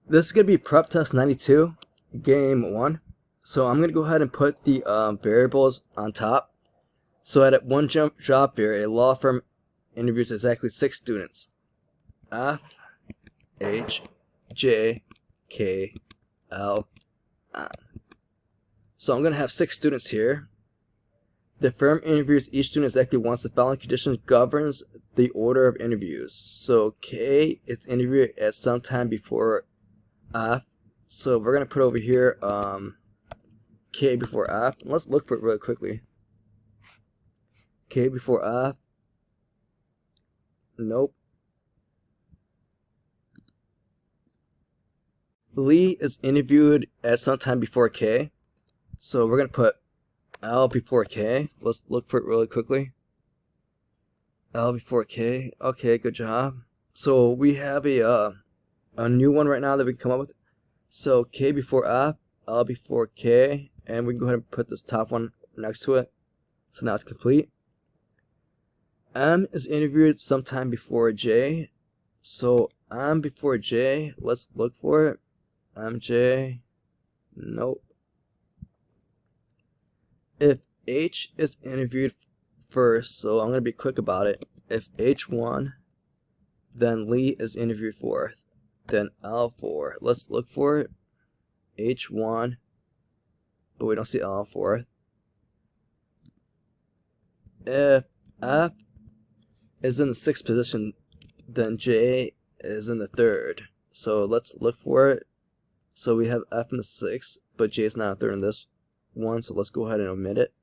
This is going to be Prep Test 92, Game 1. So I'm going to go ahead and put the variables on top. So at one job fair, a law firm interviews exactly 6 students. F, H, J, K, L, M. So I'm going to have 6 students here. The firm interviews each student exactly once. The following conditions governs the order of interviews. So K is interviewed at some time before F. So we're going to put over here K before F. Let's look for it really quickly. K before F. Nope. Lee is interviewed at some time before K. So we're going to put L before K. Let's look for it really quickly. L before K. Okay, good job. So we have a new one right now that we can come up with. So K before F, L before K, and we can go ahead and put this top one next to it. So now it's complete. M is interviewed sometime before J. So M before J, let's look for it. MJ, nope. If H is interviewed first, so I'm going to be quick about it. If H1, then Lee is interviewed fourth. Then L4, let's look for it. H1, but we don't see L4th. If F is in the 6th position, then J is in the 3rd. So let's look for it. So we have F in the 6th, but J is not a 3rd in this one, so let's go ahead and omit it.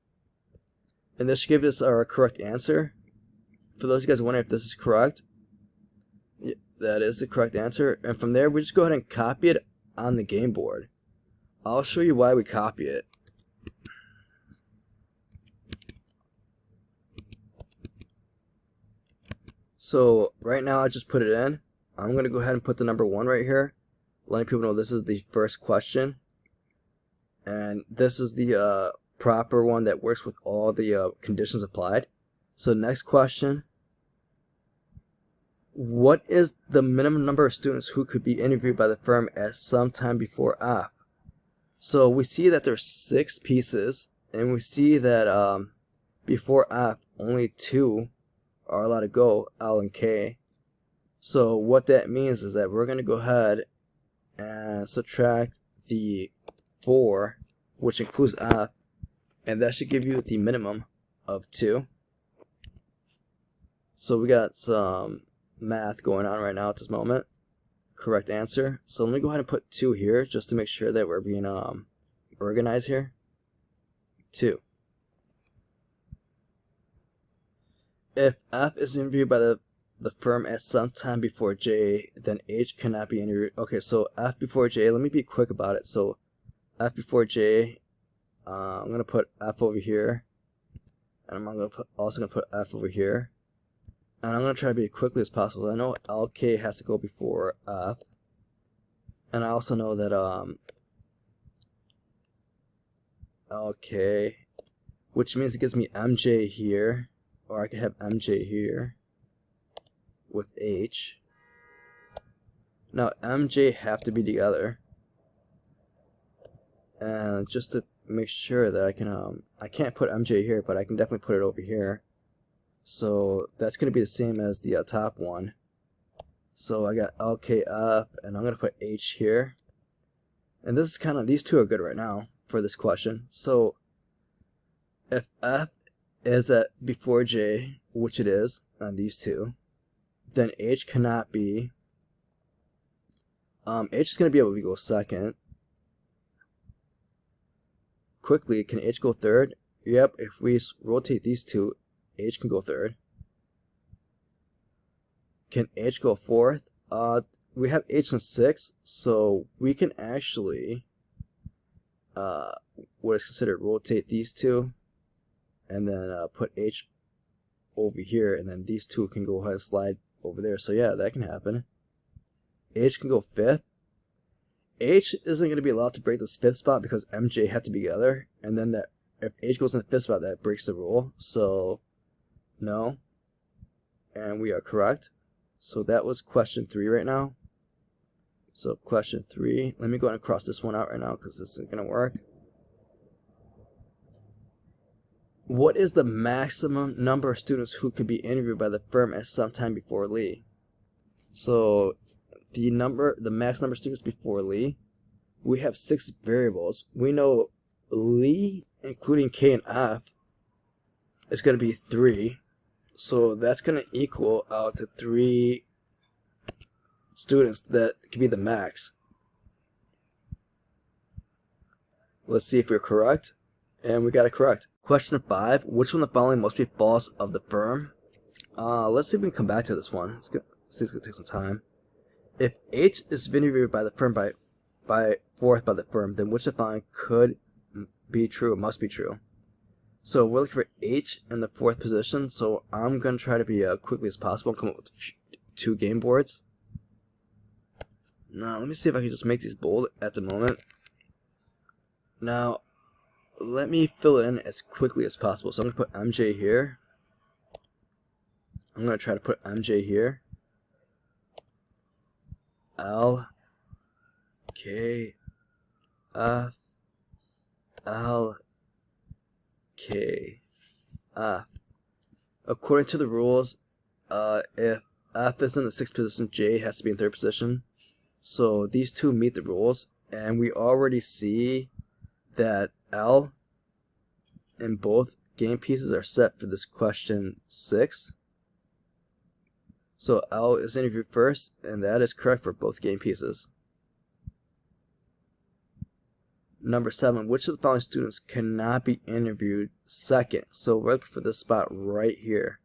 And this should give us our correct answer. For those of you guys wondering if this is correct, that is the correct answer. And from there, we just go ahead and copy it on the game board. I'll show you why we copy it. So right now I just put it in. I'm going to go ahead and put the number 1 right here, letting people know this is the first question. And this is the proper one that works with all the conditions applied. So next question. What is the minimum number of students who could be interviewed by the firm at some time before F? So we see that there's 6 pieces, and we see that before F, only 2 are allowed to go, L and K. So what that means is that we're going to go ahead and subtract the 4, which includes F, and that should give you the minimum of 2. So we got some math going on right now at this moment. Correct answer. So let me go ahead and put 2 here just to make sure that we're being organized here. 2. If F is interviewed by the firm at some time before J, then H cannot be interviewed. Okay, so F before J, let me be quick about it. So F before J, I'm going to put F over here, and I'm also going to put F over here. And I'm going to try to be as quickly as possible. I know LK has to go before F. And I also know that LK, which means it gives me MJ here, or I could have MJ here with H. Now MJ have to be together. And just to make sure that I can't put MJ here, but I can definitely put it over here. So that's going to be the same as the top one. So I got LKF, and I'm going to put H here. And this is kind of, these two are good right now for this question. So if F is at before J, which it is on these two, then H cannot be, H is going to be able to go second. Quickly, can H go third? Yep, if we rotate these two, H can go third. Can H go fourth? We have H in 6, so we can actually, what is considered rotate these two, and then put H over here, and then these two can go ahead and slide over there. So yeah, that can happen. H can go 5th. H isn't going to be allowed to break this 5th spot because MJ had to be together, and then that if H goes in the 5th spot, that breaks the rule. So no, and we are correct. So that was question 3 right now. So question 3, let me go ahead and cross this one out right now because this isn't going to work. What is the maximum number of students who could be interviewed by the firm at some time before Lee? So the max number of students before Lee, we have 6 variables. We know Lee, including K and F, is going to be 3. So that's going to equal out to 3 students that could be the max. Let's see if we're correct. And we got it correct. Question 5. Which one of the following must be false of the firm? Let's see if we can come back to this one. See if it's going to take some time. If H is interviewed by the firm by fourth by the firm, then which of the following could be true, must be true? So we're looking for H in the 4th position. So I'm going to try to be quickly as possible and come up with 2 game boards. Now, let me see if I can just make these bold at the moment. Now, let me fill it in as quickly as possible. So I'm going to put MJ here. I'm going to try to put MJ here. L, K, F, L, K, F. According to the rules, if F is in the 6th position, J has to be in 3rd position. So these 2 meet the rules, and we already see that L in both game pieces are set for this question 6. So L is interviewed first, and that is correct for both game pieces. Number 7, which of the following students cannot be interviewed second? So we're looking for this spot right here.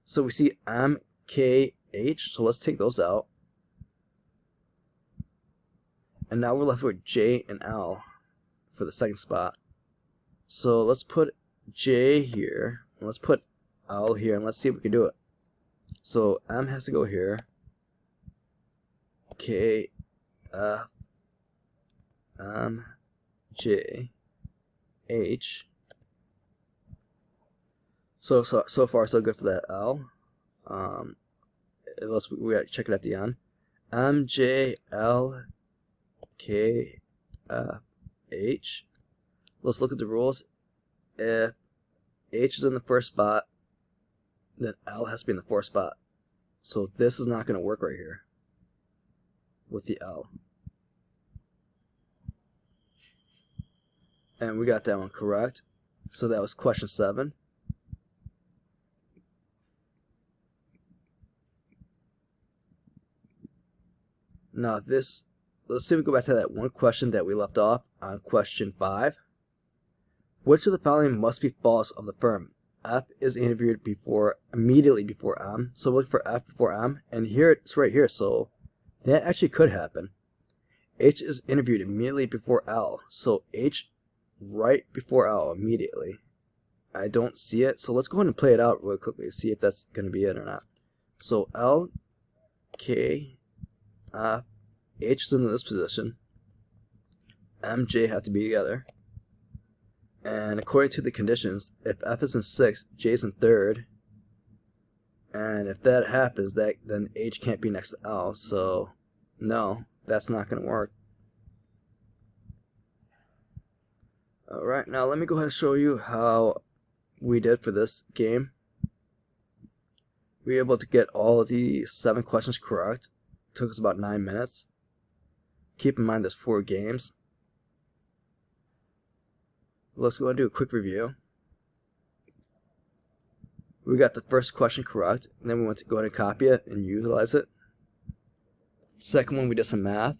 So we see M, K, H, so let's take those out. And now we're left with J and L for the 2nd spot. So let's put J here, and let's put L here, and let's see if we can do it. So M has to go here. K, F, M, J, H. So far so good for that L. We gotta check it at the end. M, J, L, K, F, H. Let's look at the rules. If H is in the 1st spot, then L has to be in the 4th spot. So this is not going to work right here with the L. And we got that one correct. So that was question 7. Now let's see if we go back to that one question that we left off on question 5. Which of the following must be false of the firm? F is interviewed immediately before M. So we're looking for F before M, and here it's right here. So that actually could happen. H is interviewed immediately before L. So H right before L immediately. I don't see it. So let's go ahead and play it out real quickly, see if that's going to be it or not. So L, K, F, H is in this position. M, J have to be together. And according to the conditions, if F is in 6th, J is in 3rd. And if that happens, then H can't be next to L. So no, that's not going to work. Alright, now let me go ahead and show you how we did for this game. We were able to get all of the 7 questions correct. It took us about 9 minutes. Keep in mind there's 4 games. Let's go ahead and do a quick review. We got the first question correct, and then we went to go ahead and copy it and utilize it. Second one, we did some math.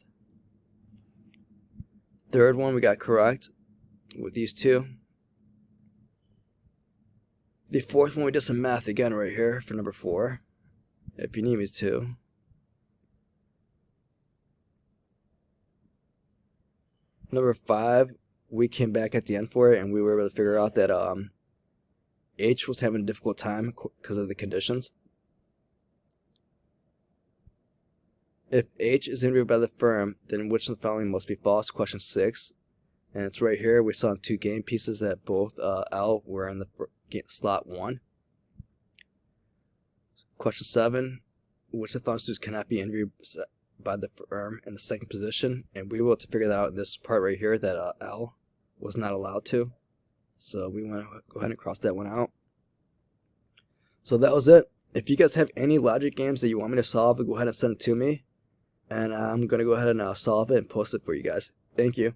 Third one, we got correct with these 2. The fourth one, we did some math again right here for number 4, if you need me to. Number 5, we came back at the end for it, and we were able to figure out that H was having a difficult time because of the conditions. If H is interviewed by the firm, then which of the following must be false? Question 6. And it's right here. We saw 2 game pieces that both L were in the slot 1. Question 7. Which of the following students cannot be interviewed by the firm in the second position, and we were able to figure that out in this part right here that L was not allowed to. So we want to go ahead and cross that one out. So that was it. If you guys have any logic games that you want me to solve, go ahead and send it to me, and I'm going to go ahead and solve it and post it for you guys. Thank you.